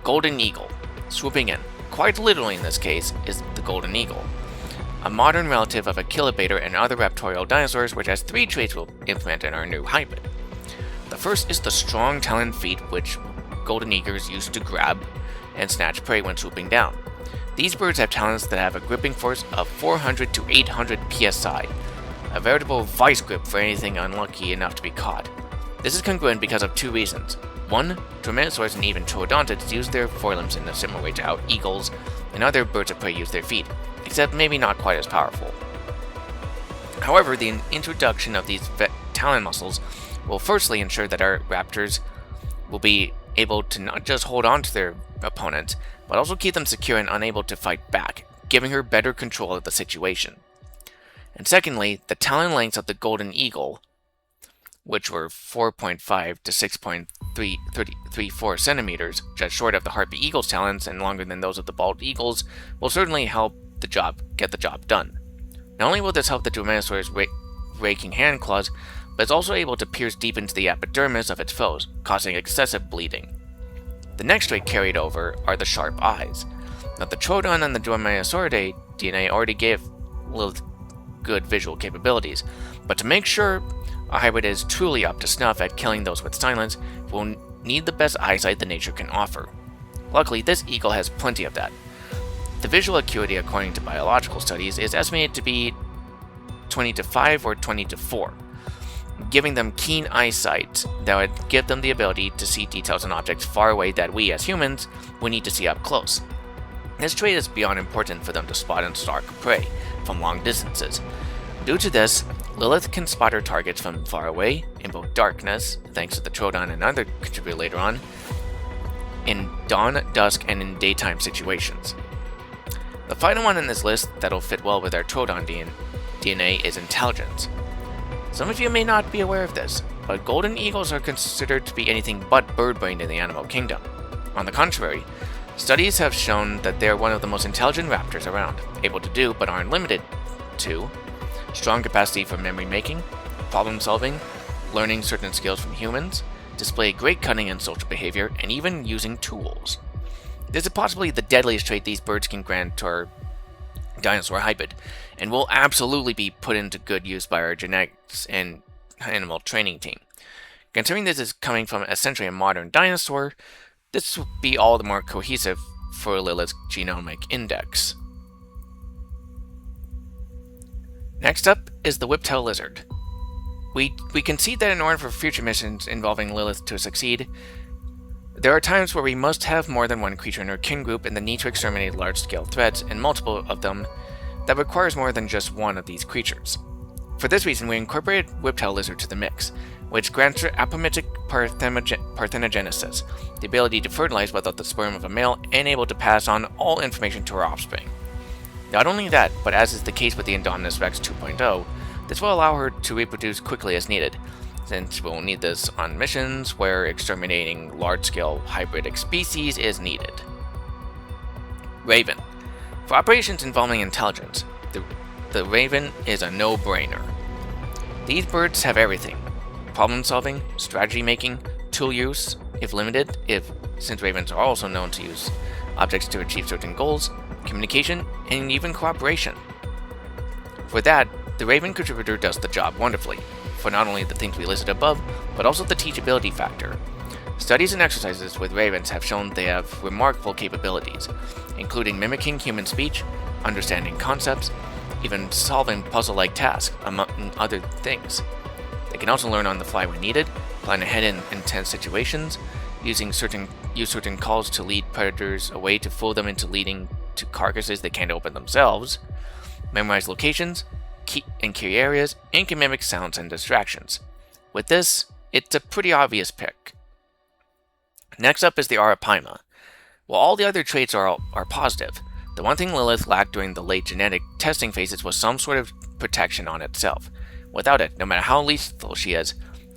Golden Eagle. Swooping in, quite literally in this case, is the Golden Eagle, a modern relative of Achillobator and other raptorial dinosaurs, which has 3 traits we'll implement in our new hybrid. The first is the strong taloned feet, which golden eagles use to grab and snatch prey when swooping down. These birds have talons that have a gripping force of 400 to 800 PSI, a veritable vice grip for anything unlucky enough to be caught. This is congruent because of 2 reasons. 1. Dromaeosaurs and even troodontids use their forelimbs in a similar way to how eagles and other birds of prey use their feet, except maybe not quite as powerful. However, the introduction of these talon muscles will firstly ensure that our raptors will be able to not just hold on to their opponents, but also keep them secure and unable to fight back, giving her better control of the situation. And secondly, the talon lengths of the Golden Eagle, which were 4.5 to 6.34 centimeters, just short of the Harpy Eagle's talons and longer than those of the bald eagles, will certainly help get the job done. Not only will this help the Dromaeosaur's raking hand claws, but it's also able to pierce deep into the epidermis of its foes, causing excessive bleeding. The next trait carried over are the sharp eyes. Now, the Troodon and the Dromaeosauridae DNA already gave Lilith good visual capabilities, but to make sure a hybrid is truly up to snuff at killing those with silence, we'll need the best eyesight the nature can offer. Luckily, this eagle has plenty of that. The visual acuity, according to biological studies, is estimated to be 20 to 5 or 20 to 4, giving them keen eyesight that would give them the ability to see details in objects far away that we, as humans, would need to see up close. This trait is beyond important for them to spot and stalk prey from long distances. Due to this, Lilith can spot her targets from far away, in both darkness, thanks to the Troodon and other contributor later on, in dawn, dusk, and in daytime situations. The final one in this list that'll fit well with our Troodon DNA is intelligence. Some of you may not be aware of this, but golden eagles are considered to be anything but bird-brained in the animal kingdom. On the contrary, studies have shown that they are one of the most intelligent raptors around, able to do, but aren't limited to, strong capacity for memory making, problem solving, learning certain skills from humans, display great cunning and social behavior, and even using tools. This is possibly the deadliest trait these birds can grant to our dinosaur hybrid, and will absolutely be put into good use by our genetics and animal training team. Considering this is coming from essentially a modern dinosaur, this will be all the more cohesive for Lilith's genomic index. Next up is the whiptail lizard. We can see that in order for future missions involving Lilith to succeed, there are times where we must have more than one creature in our kin group and the need to exterminate large-scale threats, and multiple of them, that requires more than just one of these creatures. For this reason, we incorporated whiptail lizard to the mix, which grants her apomictic parthenogenesis, the ability to fertilize without the sperm of a male and able to pass on all information to her offspring. Not only that, but as is the case with the Indominus Rex 2.0, this will allow her to reproduce quickly as needed, since we'll need this on missions where exterminating large-scale hybridic species is needed. Raven. For operations involving intelligence, the Raven is a no-brainer. These birds have everything: problem-solving, strategy-making, tool use, if limited, since ravens are also known to use objects to achieve certain goals, communication, and even cooperation. For that, the Raven contributor does the job wonderfully, for not only the things we listed above, but also the teachability factor. Studies and exercises with ravens have shown they have remarkable capabilities, including mimicking human speech, understanding concepts, even solving puzzle-like tasks, among other things. They can also learn on the fly when needed, plan ahead in intense situations, use certain calls to lead predators away to fool them into leading to carcasses they can't open themselves, memorize locations, and key areas, and can mimic sounds and distractions. With this, it's a pretty obvious pick. Next up is the Arapaima. While all the other traits are positive, the one thing Lilith lacked during the late genetic testing phases was some sort of protection on itself. Without it, no matter how lethal she is,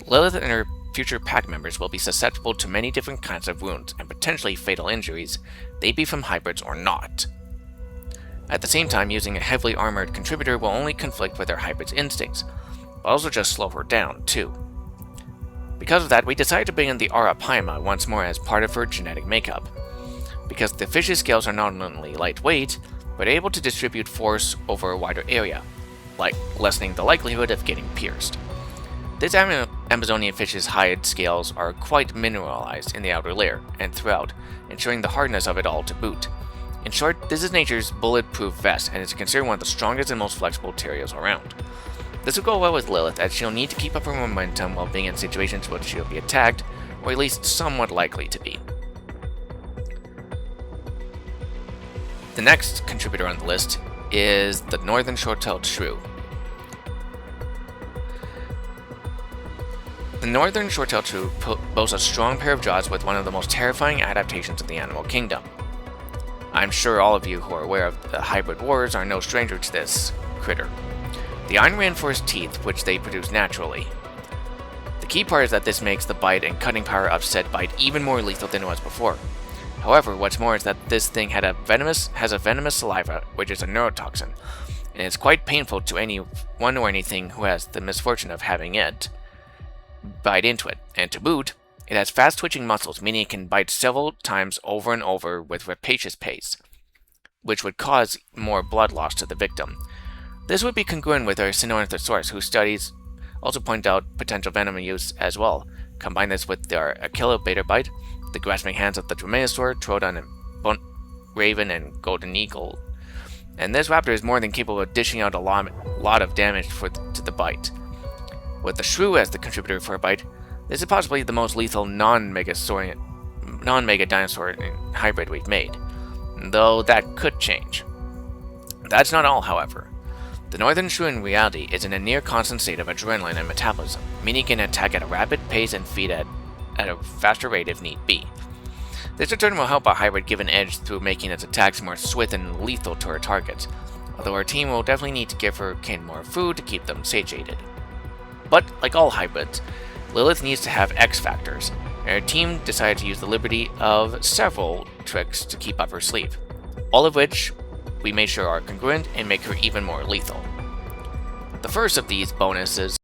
Lilith and her future pack members will be susceptible to many different kinds of wounds and potentially fatal injuries, they be from hybrids or not. At the same time, using a heavily armored contributor will only conflict with her hybrid's instincts, but also just slow her down, too. Because of that, we decided to bring in the Arapaima once more as part of her genetic makeup. because the fish's scales are not only lightweight, but able to distribute force over a wider area, like lessening the likelihood of getting pierced. This Amazonian fish's hide scales are quite mineralized in the outer layer and throughout, ensuring the hardness of it all to boot. In short, this is nature's bulletproof vest and is considered one of the strongest and most flexible terriers around. This will go well with Lilith, as she'll need to keep up her momentum while being in situations where she'll be attacked, or at least somewhat likely to be. The next contributor on the list is the northern short-tailed shrew. The northern short-tailed shrew boasts a strong pair of jaws with one of the most terrifying adaptations of the animal kingdom. I'm sure all of you who are aware of the hybrid wars are no stranger to this critter. The iron-reinforced teeth, which they produce naturally. The key part is that this makes the bite and cutting power of said bite even more lethal than it was before. However, what's more is that this thing has a venomous saliva, which is a neurotoxin, and it's quite painful to anyone or anything who has the misfortune of having it bite into it. And to boot, it has fast-twitching muscles, meaning it can bite several times over and over with rapacious pace, which would cause more blood loss to the victim. This would be congruent with our Sinornithosaurus, whose studies also point out potential venom use as well. Combine this with our Achillobator bite, the grasping hands of the Dromaeosaur, Troodon, and Raven, and Golden Eagle, and this raptor is more than capable of dishing out a lot of damage to the bite. With the shrew as the contributor for a bite, this is possibly the most lethal non-mega dinosaur hybrid we've made, though that could change. That's not all, however. The northern shrew in reality is in a near constant state of adrenaline and metabolism, meaning it can attack at a rapid pace and feed at a faster rate if need be. This in turn will help a hybrid give an edge through making its attacks more swift and lethal to her targets, although our team will definitely need to give her kin more food to keep them satiated. But, like all hybrids, Lilith needs to have X factors, and our team decided to use the liberty of several tricks to keep up her sleeve, all of which we made sure are congruent and make her even more lethal. The first of these bonuses